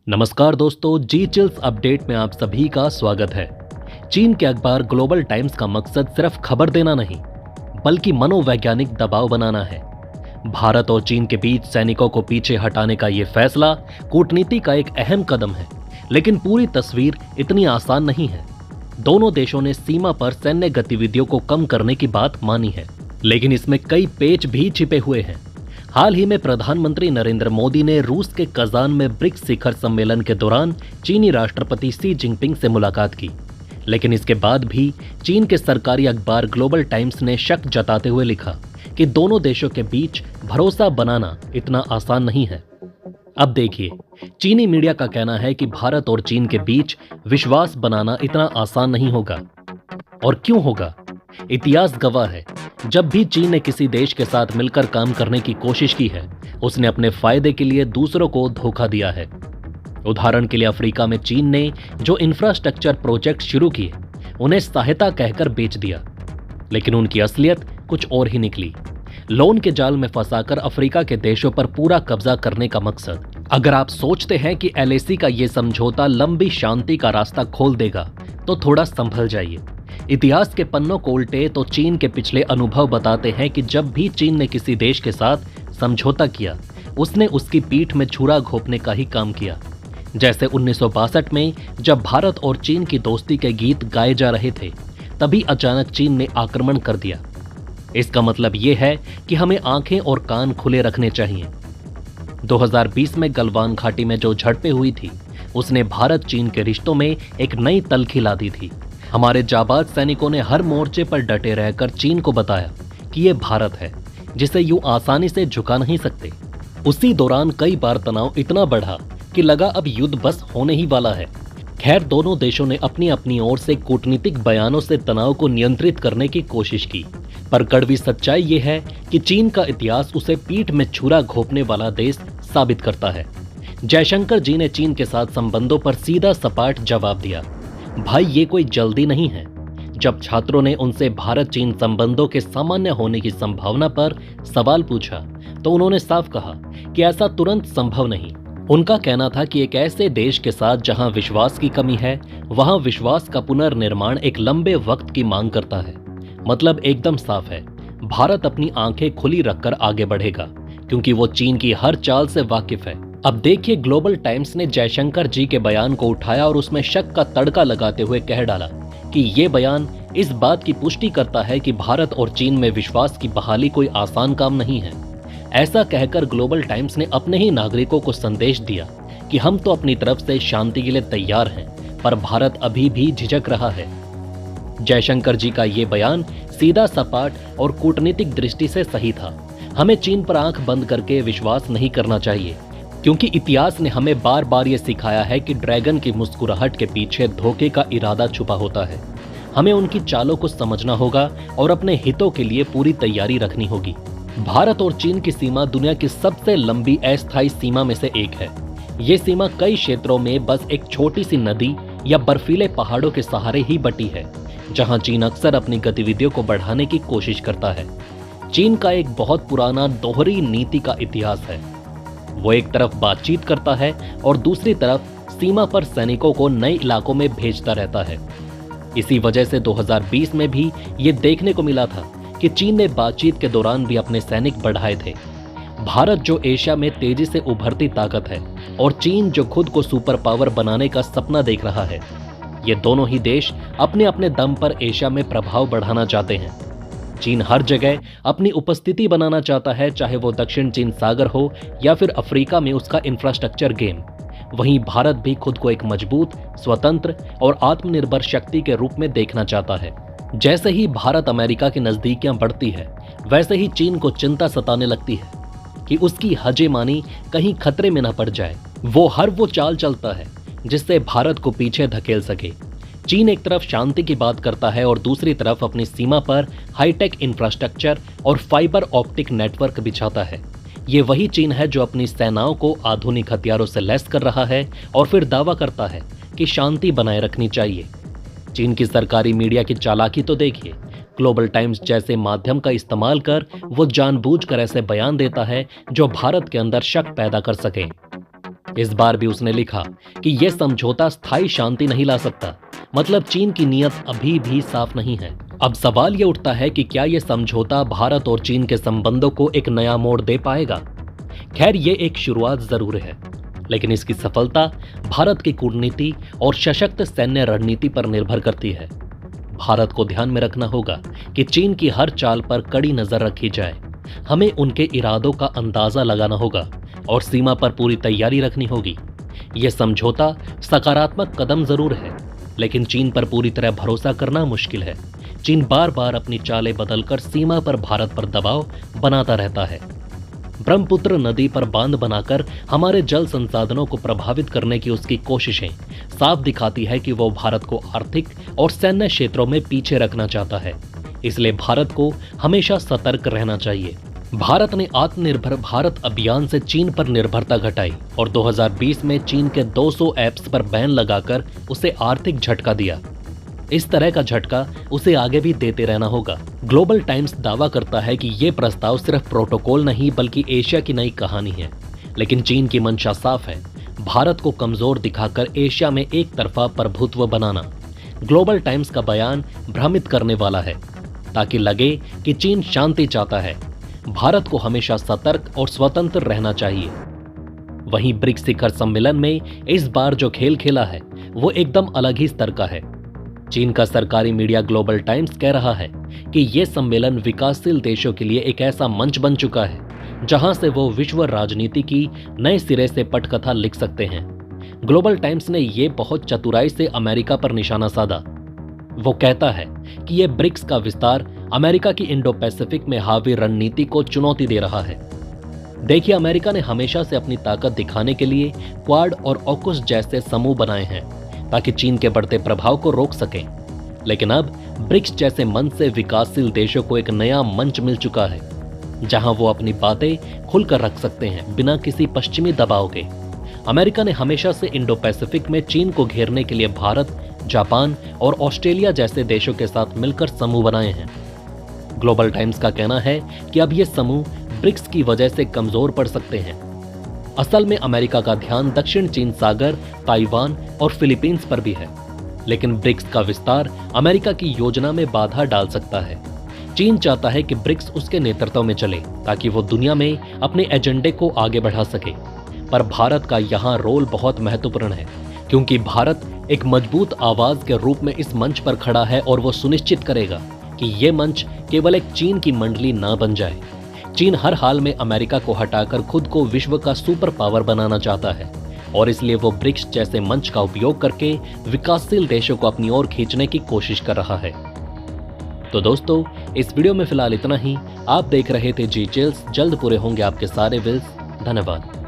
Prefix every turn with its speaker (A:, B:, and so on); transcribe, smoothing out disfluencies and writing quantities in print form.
A: नमस्कार दोस्तों, जी chills update में आप सभी का स्वागत है। चीन के अखबार ग्लोबल टाइम्स का मकसद सिर्फ खबर देना नहीं, बल्कि मनोवैज्ञानिक दबाव बनाना है। भारत और चीन के बीच सैनिकों को पीछे हटाने का ये फैसला कूटनीति का एक अहम कदम है, लेकिन पूरी तस्वीर इतनी आसान नहीं है। दोनों देशों ने सीमा पर सैन्य गतिविधियों को कम करने की बात मानी है, लेकिन इसमें कई पेच भी छिपे हुए हैं। हाल ही में प्रधानमंत्री नरेंद्र मोदी ने रूस के कजान में ब्रिक्स शिखर सम्मेलन के दौरान चीनी राष्ट्रपति शी जिनपिंग से मुलाकात की, लेकिन इसके बाद भी चीन के सरकारी अखबार ग्लोबल टाइम्स ने शक जताते हुए लिखा कि दोनों देशों के बीच भरोसा बनाना इतना आसान नहीं है। अब देखिए, चीनी मीडिया का कहना है कि भारत और चीन के बीच विश्वास बनाना इतना आसान नहीं होगा। और क्यों होगा? इतिहास गवाह है, जब भी चीन ने किसी देश के साथ मिलकर काम करने की कोशिश की है, उसने अपने फायदे के लिए दूसरों को धोखा दिया है। उदाहरण के लिए अफ्रीका में चीन ने जो इंफ्रास्ट्रक्चर प्रोजेक्ट शुरू किए, उन्हें सहायता कहकर बेच दिया, लेकिन उनकी असलियत कुछ और ही निकली। लोन के जाल में फंसाकर अफ्रीका के देशों पर पूरा कब्जा करने का मकसद। अगर आप सोचते हैं कि एलएसी का यह समझौता लंबी शांति का रास्ता खोल देगा, तो थोड़ा संभल जाइए। इतिहास के पन्नों को उल्टे तो चीन के पिछले अनुभव बताते हैं कि जब भी चीन ने किसी देश के साथ समझौता किया, उसने उसकी पीठ में छुरा घोंपने का ही काम किया। जैसे 1962 में जब भारत और चीन की दोस्ती के गीत गाए जा रहे थे, तभी अचानक चीन ने आक्रमण कर दिया। इसका मतलब ये है कि हमें आंखें और कान खुले रखने चाहिए। 2020 में गलवान घाटी में जो झड़पें हुई थी, उसने भारत चीन के रिश्तों में एक नई तल्खी ला दी थी। हमारे जाबाज सैनिकों ने हर मोर्चे पर डटे रहकर चीन को बताया कि ये भारत है, जिसे यूं आसानी से झुका नहीं सकते। उसी दौरान कई बार तनाव इतना बढ़ा कि लगा अब युद्ध बस होने ही वाला है। खैर, दोनों देशों ने अपनी अपनी ओर से कूटनीतिक बयानों से तनाव को नियंत्रित करने की कोशिश की, पर कड़वी सच्चाई ये है कि चीन का इतिहास उसे पीठ में छुरा घोंपने वाला देश साबित करता है। जयशंकर जी ने चीन के साथ संबंधों पर सीधा सपाट जवाब दिया, भाई ये कोई जल्दी नहीं है। जब छात्रों ने उनसे भारत चीन संबंधों के सामान्य होने की संभावना पर सवाल पूछा, तो उन्होंने साफ कहा कि ऐसा तुरंत संभव नहीं। उनका कहना था कि एक ऐसे देश के साथ जहां विश्वास की कमी है, वहां विश्वास का पुनर्निर्माण एक लंबे वक्त की मांग करता है। मतलब एकदम साफ है, भारत अपनी आंखें खुली रखकर आगे बढ़ेगा, क्योंकि वो चीन की हर चाल से वाकिफ है। अब देखिए, ग्लोबल टाइम्स ने जयशंकर जी के बयान को उठाया और उसमें शक का तड़का लगाते हुए कह डाला कि ये बयान इस बात की पुष्टि करता है कि भारत और चीन में विश्वास की बहाली कोई आसान काम नहीं है। ऐसा कहकर ग्लोबल टाइम्स ने अपने ही नागरिकों को संदेश दिया कि हम तो अपनी तरफ से शांति के लिए तैयार हैं, पर भारत अभी भी झिझक रहा है। जयशंकर जी का ये बयान सीधा सपाट और कूटनीतिक दृष्टि से सही था। हमें चीन पर आंख बंद करके विश्वास नहीं करना चाहिए, क्योंकि इतिहास ने हमें बार बार ये सिखाया है कि ड्रैगन की मुस्कुराहट के पीछे धोखे का इरादा छुपा होता है। हमें उनकी चालों को समझना होगा और अपने हितों के लिए पूरी तैयारी रखनी होगी। भारत और चीन की सीमा दुनिया की सबसे लंबी अस्थायी सीमा में से एक है। ये सीमा कई क्षेत्रों में बस एक छोटी सी नदी या बर्फीले पहाड़ों के सहारे ही बटी है, जहां चीन अक्सर अपनी गतिविधियों को बढ़ाने की कोशिश करता है। चीन का एक बहुत पुराना दोहरी नीति का इतिहास है। वो एक तरफ बातचीत करता है और दूसरी तरफ सीमा पर सैनिकों को नए इलाकों में भेजता रहता है। इसी वजह से 2020 में भी ये देखने को मिला था कि चीन ने बातचीत के दौरान भी अपने सैनिक बढ़ाए थे। भारत जो एशिया में तेजी से उभरती ताकत है, और चीन जो खुद को सुपर पावर बनाने का सपना देख रहा है, ये दोनों ही देश अपने अपने दम पर एशिया में प्रभाव बढ़ाना चाहते हैं। चीन हर जगह अपनी उपस्थिति बनाना चाहता है, चाहे वो दक्षिण चीन सागर हो या फिर अफ्रीका में उसका इंफ्रास्ट्रक्चर गेम। वहीं भारत भी खुद को एक मजबूत, स्वतंत्र और आत्मनिर्भर शक्ति के रूप में देखना चाहता है। जैसे ही भारत अमेरिका की नजदीकियां बढ़ती है, वैसे ही चीन को चिंता सताने लगती है कि उसकी हजेमानी कहीं खतरे में न पड़ जाए। वो हर वो चाल चलता है जिससे भारत को पीछे धकेल सके। चीन एक तरफ शांति की बात करता है और दूसरी तरफ अपनी सीमा पर हाईटेक इंफ्रास्ट्रक्चर और फाइबर ऑप्टिक नेटवर्क बिछाता है। ये वही चीन है जो अपनी सेनाओं को आधुनिक हथियारों से लैस कर रहा है और फिर दावा करता है कि शांति बनाए रखनी चाहिए। चीन की सरकारी मीडिया की चालाकी तो देखिए। ग्लोबल टाइम्स जैसे माध्यम का इस्तेमाल कर वो जानबूझकर ऐसे बयान देता है जो भारत के अंदर शक पैदा कर सके। इस बार भी उसने लिखा कि यह समझौता स्थायी शांति नहीं ला सकता, मतलब चीन की नीयत अभी भी साफ नहीं है। अब सवाल यह उठता है कि क्या यह समझौता भारत और चीन के संबंधों को एक नया मोड़ दे पाएगा। खैर, ये एक शुरुआत जरूर है, लेकिन इसकी सफलता भारत की कूटनीति और सशक्त सैन्य रणनीति पर निर्भर करती है। भारत को ध्यान में रखना होगा कि चीन की हर चाल पर कड़ी नजर रखी जाए। हमें उनके इरादों का अंदाजा लगाना होगा और सीमा पर पूरी तैयारी रखनी होगी। यह समझौता सकारात्मक कदम जरूर है, लेकिन चीन पर पूरी तरह भरोसा करना मुश्किल है। चीन बार बार अपनी चालें बदलकर सीमा पर भारत पर दबाव बनाता रहता है। ब्रह्मपुत्र नदी पर बांध बनाकर हमारे जल संसाधनों को प्रभावित करने की उसकी कोशिशें साफ दिखाती है कि वो भारत को आर्थिक और सैन्य क्षेत्रों में पीछे रखना चाहता है। इसलिए भारत को हमेशा सतर्क रहना चाहिए। भारत ने आत्मनिर्भर भारत अभियान से चीन पर निर्भरता घटाई और 2020 में चीन के 200 ऐप्स पर बैन लगाकर उसे आर्थिक झटका दिया। इस तरह का झटका उसे आगे भी देते रहना होगा। ग्लोबल टाइम्स दावा करता है कि यह प्रस्ताव सिर्फ प्रोटोकॉल नहीं बल्कि एशिया की नई कहानी है, लेकिन चीन की मंशा साफ है, भारत को कमजोर दिखाकर एशिया में एक तरफा प्रभुत्व बनाना। ग्लोबल टाइम्स का बयान भ्रमित करने वाला है, ताकि लगे कि चीन शांति चाहता है। भारत को हमेशा सतर्क और स्वतंत्र रहना चाहिए। वहीं ब्रिक्स शिखर सम्मेलन में इस बार जो खेल खेला है वो एकदम अलग ही स्तर का है। चीन का सरकारी मीडिया ग्लोबल टाइम्स कह रहा है कि यह सम्मेलन विकासशील देशों के लिए एक ऐसा मंच बन चुका है जहां से वो विश्व राजनीति की नए सिरे से पटकथा लिख सकते हैं। ग्लोबल टाइम्स ने यह बहुत चतुराई से अमेरिका पर निशाना साधा। वो कहता है कि यह ब्रिक्स का विस्तार अमेरिका की इंडो पैसिफिक में हावी रणनीति को चुनौती दे रहा है। देखिए, अमेरिका ने हमेशा से अपनी ताकत दिखाने के लिए क्वाड और ऑकुस जैसे समूह बनाए हैं ताकि चीन के बढ़ते प्रभाव को रोक सकें, लेकिन अब ब्रिक्स जैसे मंच से विकासशील देशों को एक नया मंच मिल चुका है जहां वो अपनी बातें खुलकर रख सकते हैं बिना किसी पश्चिमी दबाव के। अमेरिका ने हमेशा से इंडो पैसिफिक में चीन को घेरने के लिए भारत, जापान और ऑस्ट्रेलिया जैसे देशों के साथ मिलकर समूह बनाए हैं। ग्लोबल टाइम्स का कहना है कि अब ये समूह ब्रिक्स की वजह से कमजोर पड़ सकते हैं। असल में अमेरिका का ध्यान दक्षिण चीन सागर, ताइवान और फिलीपींस पर भी है, लेकिन ब्रिक्स का विस्तार अमेरिका की योजना में बाधा डाल सकता है। चीन चाहता है कि ब्रिक्स उसके नेतृत्व में चले ताकि वो दुनिया में अपने एजेंडे को आगे बढ़ा सके, पर भारत का यहाँ रोल बहुत महत्वपूर्ण है क्योंकि भारत एक मजबूत आवाज के रूप में इस मंच पर खड़ा है और वो सुनिश्चित करेगा कि ये मंच केवल एक चीन की मंडली न बन जाए। चीन हर हाल में अमेरिका को हटाकर खुद को विश्व का सुपर पावर बनाना चाहता है और इसलिए वो ब्रिक्स जैसे मंच का उपयोग करके विकासशील देशों को अपनी ओर खींचने की कोशिश कर रहा है। तो दोस्तों, इस वीडियो में फिलहाल इतना ही। आप देख रहे थे जी चिल्स। जल्द पूरे होंगे आपके सारे विल्स। धन्यवाद।